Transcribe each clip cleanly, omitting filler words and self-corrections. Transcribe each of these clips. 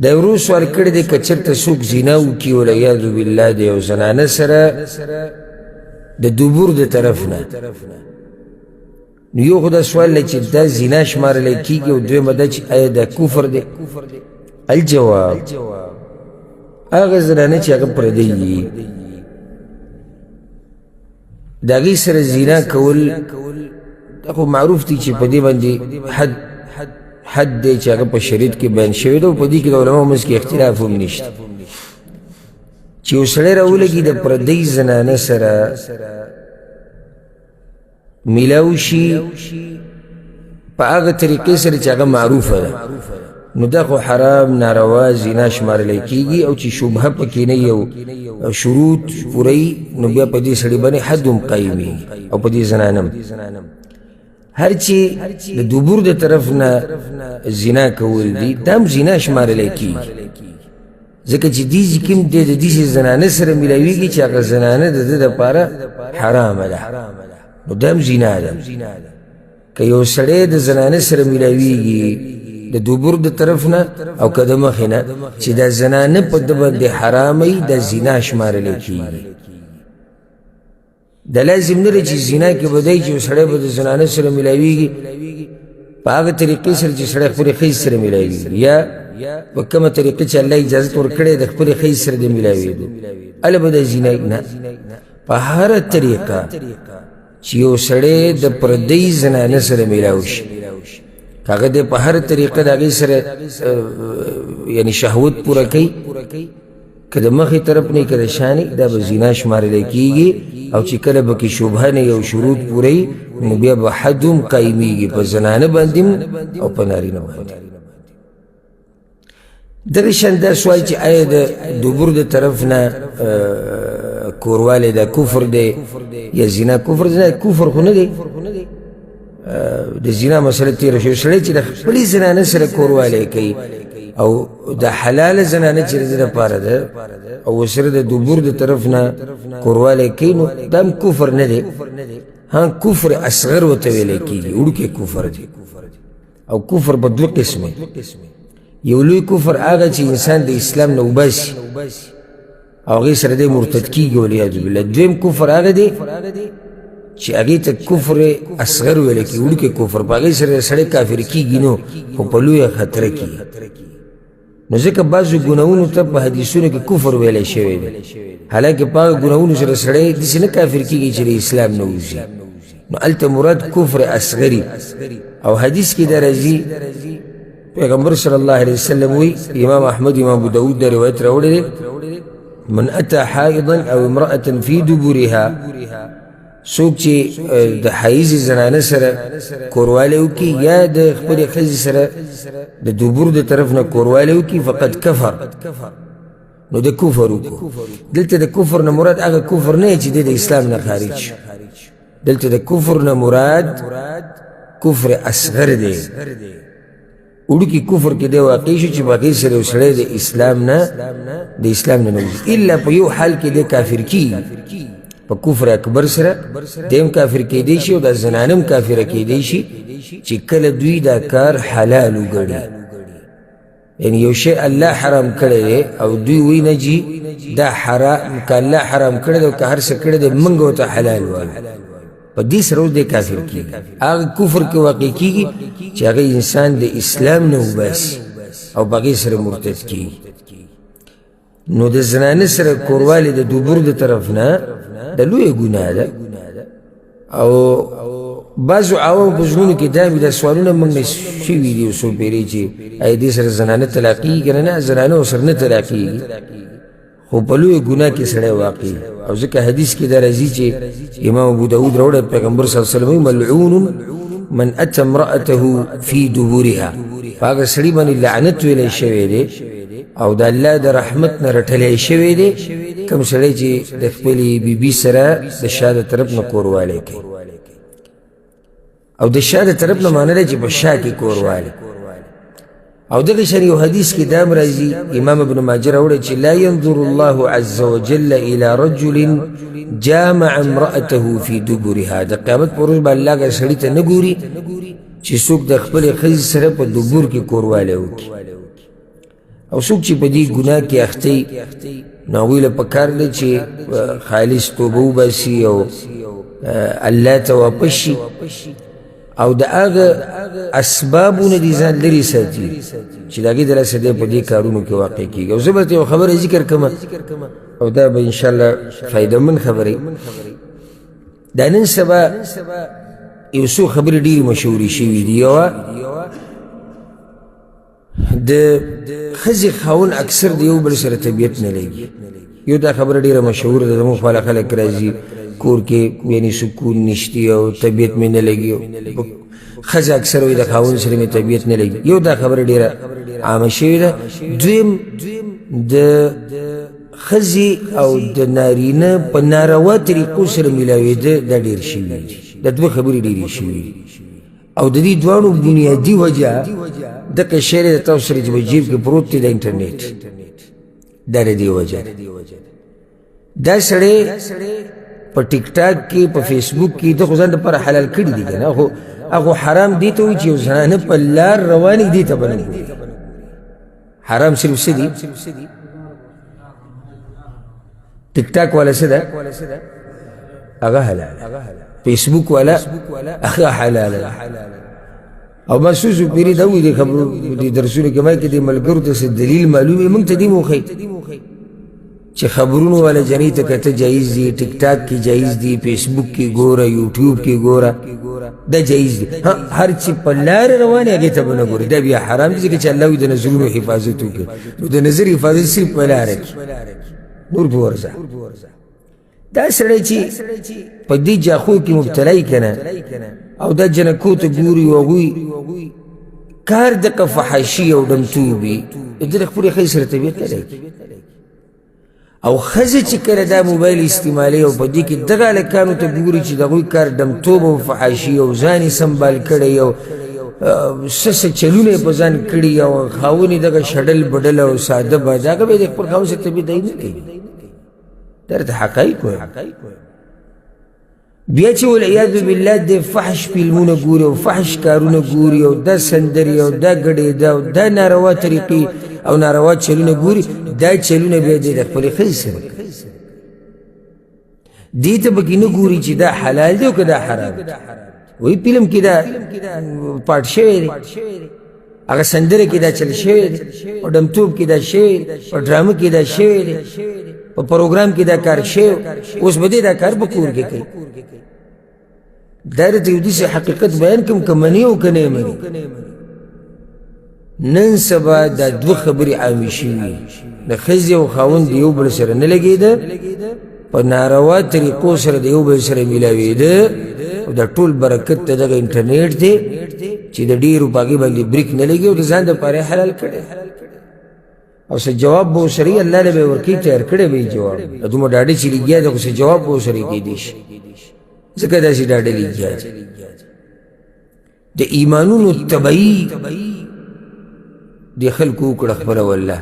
دا ورو سوال کړی دی که چېرته څوک زنا وکړي والعیاذ بالله د یو زنانه سره د دبور د طرف نه، نو یو خو دا سوال دی چې دا زنا شمارلی کېږي او دویمه دا چې آیا دا کفر دی؟ الجواب هغه زنانه چې هغه پردی وي د هغې سره زنا کول دا خو معروف دی چې په دې باندې حد دی چې هغه په شریعت کې بیان شوی دی او په دې کې د علماو منځ کې اختلاف هم نشته چې یو سړی راولګي د پردۍ زنانه سره میلاو شي په هغه طریقې سره چې هغه معروفه ده، نو دا خو حرام ناروا زنا شمارلی کېږي او چې شبهه پکې نه یو شروط پوره نو بیا په دې سړي باندې حد هم قایمېږي او په دې زنانه هر چې د دبور د طرف نه زنا کول دي دا هم زنا شمارلی کېږي ځکه چې دې کوم دی د داسې زنانه سره میلاویږي چې هغه زنانه د ده دپاره حرامه ده، نو دا هم زنا ده. که یو سړی د زنانه سره میلاویږي د دبور د طرف نه او که د مخې نه چې دا زنانه په ده باندې حرامه وي دا زنا شمارلی کېږي. دا لازم نه دی چې زنا کې به دی چې یو سړی به د زنانه سره میلاویږي په هغه طریقې سره چې سړی خپلې ښځې سره میلاویږي یا په کومه طریقه چې الله اجازت ورکړی د خپلې ښځې سره د میلاوېدو هله به دا زنا نه، په هره طریقه چې یو سړی د پردۍ زنانه سره میلاو شي که هغه دی په هره طریقه د هغې سره یعنی شهوت پوره کوي که د مخې طرف نه که د شا نه دا به زنا شمارلی کېږي او چې کله به کې شبهه نه یو شروط پوره وي نو بیا به حد هم قایمېږي په زنانه باندې او په نارینه باندې. دغه شان دا سوال چې آیا د دبور د طرف نه کوروالی دا کفر دی یا زنا کفر دی؟ کفر خو نه دی، د زنا مسله تېره شوې. سړی چې د خپلې زنانه سره کوروالی کوي او د حلاله زنانه چې د ده دپاره ده او ورسره د دبور د طرف نه کوروالی کوي نو دا هم کفر نه دی، ها کفر اصغر ورته ویلی کېږي، وړوکی کفر دی. او کفر په دوه قسمه، یو لوی کفر هغه چې انسان د اسلام نه وباسي او هغې سره دی مرتد کېږي والعیاذ بالله. دویم کفر هغه دی چې هغې ته کفر اصغر ویلی کېږي، وړوکی کفر، په هغې سره سړی کافر کېږي نو خو په لویه خطره کېږي. نو ځکه بعضو ګناهونو ته په حدیثونو کې کفر ویلی شوی دی، حالانکه په هغه ګناهونو سره سړی داسې نه کافر کېږي چې د اسلام نه وځي، نو هلته مراد کفر اصغري. او حدیث کې دا راځي پیغمبر صلی الله علیه وسلم وی، امام احمد امام ابو داود دا روایت راوړی دی، من اتی حائضا او امرأة فی دبورها، څوک چې د حایضې زنانه سره کوروالی وکړي یا د خپلې ښځې سره د دبور د طرف نه کوروالی وکړي فقد کفر، نو د کفر وکړو. دلته د کفر نه مراد هغه کفر نه چې د اسلام نه خارج شو، دلته د کفر نه مراد کفر اصغر دی، وړوکی کفر کې دی واقع شو چې په هغې سره یو سړی د اسلام نه وځي، الا په یو حال کې دی کافر کېږي، په کفر اکبر سره دیم کافر کېدی شي او دا زنانه هم کافره کېدی شي چې کله دوی دا کار حلال وګڼي. یعنی یو شی الله حرام کړی دی او دوی وی نه جي دا حرام، که الله حرام کړی دی او که هر څه کړی دی موږ ورته حلال وایو، په دې سره اوس دی کافر کېږي. هغه کفر کې واقع کېږي چې هغه انسان د اسلام نه وباسي او په هغې سره مرتد کېږي. نو د زنانه سره کوروالی د دبور د طرف نه د لویه ګناه ده. او بعضو عوامو په زړونو کې دا وي، دا سوالونه موږ نه شوي دي څو پیرې چې آیا دې سره زنانه طلاقېږي که نه؟ زنانه ورسره نه طلاقېږي، خو په لویه ګناه کې سړی واقع. او ځکه حدیث کې دا راځي چې امام ابو داود راوړی، پیغمبر صلی الله علیه وسلم ملعون من اتى امرأته فی دبورها، په هغه سړي باندې لعنت ویلی شوی دی او د الله د رحمت نه رټلی شوی دی کوم سړی چې د خپلې بیبي سره د شا د طرف نه کوروالی کوي. او د شا د طرف نه معنی دی چې په شا کې کوروالی. او دغه شان یو حدیث کې دا هم راځي، امام ابن ماجه راوړی چې لا ينظر الله عز وجل الى رجل جامع امرأته في دبرها، د قیامت پر ورځ به الله هغه سړي ته نه ګوري چې څوک د خپلې ښځې سره په دبور کې کوروالی وکړي. او څوک چې په دې ګناه کې اخته نو هغوی له پکار دی چې خالص توبه وباسي او الله ته واپس شي او د هغه اسبابونه دې ځان لرې ساتي چې د هغې د لاسه دی په دې کارونو کې واقع کېږي. او زه به ته یو خبره ذکر کړم او دا به انشاءالله فایدهمند خبرې. دا نن سبا یو څو خبرې ډېرې مشهورې شوي دي. یوه د ښځې خاوند اکثر د یو بل سره طبیعت نه لګي. یو دا خبره ډېره مشهوره ده، زموږ خواله خلک راځي کور کې یعنې سکون نشتی او طبیعت مې نه لګي. ښځه اکثر وایي د خاوند سره مې طبیعت نه لګي. یو دا خبره ډېره عامه شوې ده. دویم د ښځې او د نارینه په ناروا طریقو سره میلاوېده دا ډېر شوي دي. دا دوه خبرې ډېرې شوي دي او د دې دواړو بنیادي وجه دغه شی دی د تاسو سره چې په جیب کې پروت دی د انټرنیټ. دا د دې وجه دا سړی په ټیک ټاک کې په فیسبوک کې د خو ځان لپاره حلال کړي دي که نه، خو هغه حرام دې ته وایي چې یو زنانه په لار روانې دې ته به نه ګوري. حرام صرف څه دي؟ ټیک ټاک والا څه ده؟ هغه حلال. فیسبوک والا هغه حلال. او محسوسو پیری دا وی دی خبرو دی درسونه کې ما کې دی ملګرو ته څه دلیل معلومې موږ ته دې موښی چې خبرونو والا جنۍ ته کته جایز دي، ټیک ټاک کې جایز دي، فیسبوک کې ګوره، یوټیوب کې ګوره، دا جایز دي. هر چې په لارې روانې هغې ته به نه ګوري. دا بیا حرام دي ځکه چې الله وایي د نظرونو حفاظت وکړي. نو د نظر حفاظت صرف په لاره کې نور پې ورځه. دا سړی چې په دې جاخو کې مبتلا یي که نه او دا جنکو ته ګوري او هغوی کار دغه فحاشي او ډمتوب وي، د د خپلې ښځې سره طبیعت نه لګي. او ښځه چې کله دا موبایل استعمالوي او په دې کې دغه هلکانو ته ګوري چې د هغوی کار ډمتوب او فحاشي او ځان یې سنبال کړی او څه چلونه یې په ځان کړي او خاوند یې دغه شډل بډل او ساده باده، هغه به یې د خپل خاوند سره طبیعت دی نه کوي. دا د حقایق وایي. بیا چې والعیاذ بالله د فحش فلمونه ګوري او فحش کارونه ګوري او دا سندرې او دا ګډېدا او دا ناروا طریقې او ناروا چلونه ګوري، دا چلونه بیا دی د خپلې ښځې سره دې ته پکې نه ګوري چې دا حلال دی او که دا حرام دی. وایي فلم کې دا پاټ شوی دی، هغه سندره کې دا چل شوی دی، په ډمتوب کې دا شوی دی، په ډرامه کې دا شوی دی، په پروګرام کې دا کار شوی. اوس به دې دا کار په کور کې کوي. دا درته یو داسې حقیقت بیان کړم که مني او که نه یې مني. نن سبا دا دوه خبرې عامې شوي، د ښځې او خاوند د یو بل سره نه لګېده، په ناروا طریقو سره د یو بل سره میلاوېده. او دا ټول برکت ته دغه انټرنیټ دی چې د ډېرو په هغې باندې بریک نه لګي او د ځان دپاره یې حلال کړی. او څه جواب به ورسره وي، الله له به یې ورکوي، تیار کړی به یې جواب. دومره ډاډه چې لګیا دی خو څه جواب به ورسره کېدی شي، ځکه داسې ډاډه لګیا دی. د ایمانونو طبعي د خلکو وکړه خپله والله،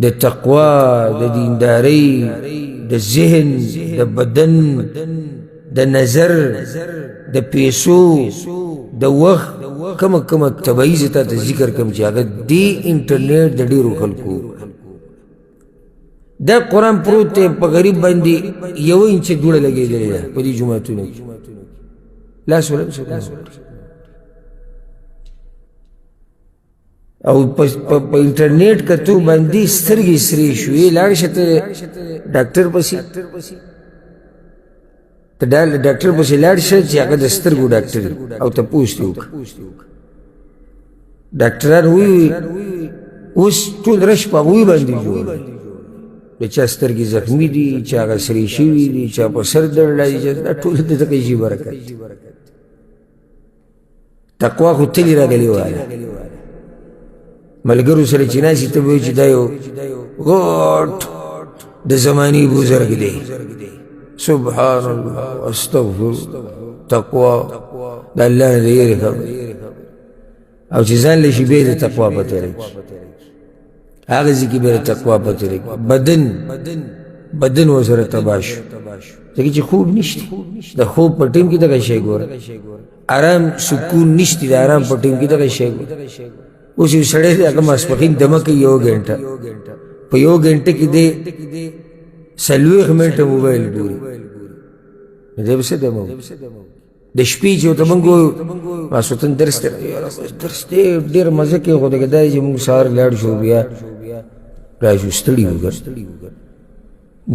د تقوا، د دیندارۍ، د ذهن، د بدن، د نظر، د پیسو، د وخت، کومه طبعي زه تا ته ذکر کړم چې هغه دې انټرنیټ د ډېرو خلکو. دا قرآن پروت دی په غریب باندې 1 انچه دوړه لګېدلې ده په دې جوماتونو کې. لاس ولم او په انټرنیټ کتو باندې سترګې سرې شوې. لاړ شه ته ډاکټر پسې، ته ډاکټر پسې لاړ شه چې هغه د سترګو ډاکټر او تپوس دې وکړه. ډاکټران وایي اوس ټول رش په هغوی باندې جوړ دی، د چا سترګې زخمي دي، چا هغه سرې شوي دي، چا په سر درد راځي، دا ټول د دغه شي برکت دی. تقوا خو تلې راغلې واله. ملګرو سره چې ناستې ته به وایي چې دا یو غټ د زمانې بزرګ دی. سبحان الله، استغفر، تقوا د الله نه د یېرې خبرې. او چې ځان له شي بیا د تقوا پته لګي، هغه ځای کې بیا د تقوا پته لګي. بدن ورسره تباه شو ځکه چې خوب نشته. د خوب په ټیم کې دغه شی ګوره، آرام سکون نشته، د آرام په ټیم کې دغه شی ګوره. اوس یو سړی دی هغه ماسپښین دمه کوي 1 غنټه په 1 غنټه کې دی 40 منټه موبایل ګوري نو دی به څه دمه د شپې چې ورته موږ وایو ماسخوتن درس دی ډېر مزه کوي خو دغه دا چې موږ سهار لاړ شو بیا راشو ستړي وو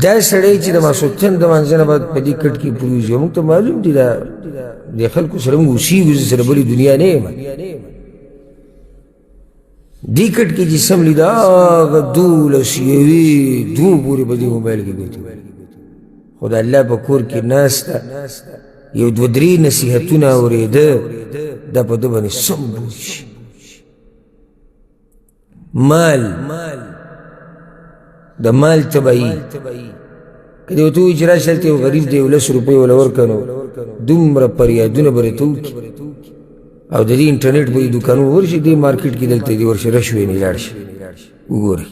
دا سړی چې د ماسخوتن د مانځه نه بعد په دې کټ کې پروزي موږ ته معلوم دي دا د خلکو سره موږ اوسېږو زه سره بلې دنیا نه یم دې کټ کې چې سم لیده هغه 12 پورې په دې موبایل کې ګوتې خو د الله په کور کې ناسته یو 2-3 نصیحتونه اورېده دا په ده باندې سم بوج مال د مال تبعي که دې ورته ووایي چې راشه هلته یو غریب دی 10 روپۍ وله ورکړه نو دومره فریادونه به درته وکړي او د دې انټرنېټ په دې دوکانونو ورشي دې مارکېټ کې دلته دې ورشي رشوې نه لاړ شي وګورئ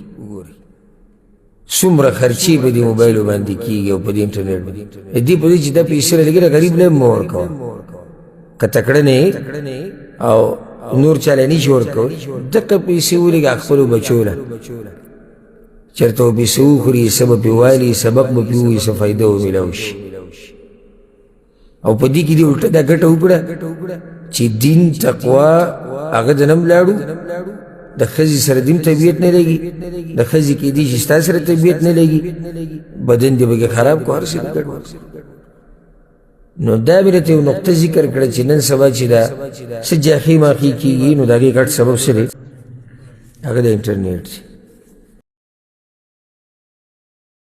څومره خرچې په دې موبایلو باندې کېږي او په دې انټرنېټ باندې دې په دې چې دا پیسې رالګېږي غریب له مه ورکوه که تکړه نه او نور چاله نه شي ورکولی دغه پیسې ولېږه خپلو بچو له چېرته به پیسې وخوري څه به پرې والي سبق به پرې ووایي څه فایده ومیلاو شي او په دې کې دې الټه دا ګټه وکړه چې دین تقوا هغه د نه ملاړو د ښځې سره دیم طبیعت نه لګي د ښځې کېدی چې ستا سره طبیعت نه لګي بدن دې به خراب کو هر څه دې ګډوډ نو دا مې راته یو نقطه ذکر کړه چې نن سبا چې دا څه جاخي ماخي کېږي نو د هغې ګډ سبب څه دی هغه د انټرنېټ دی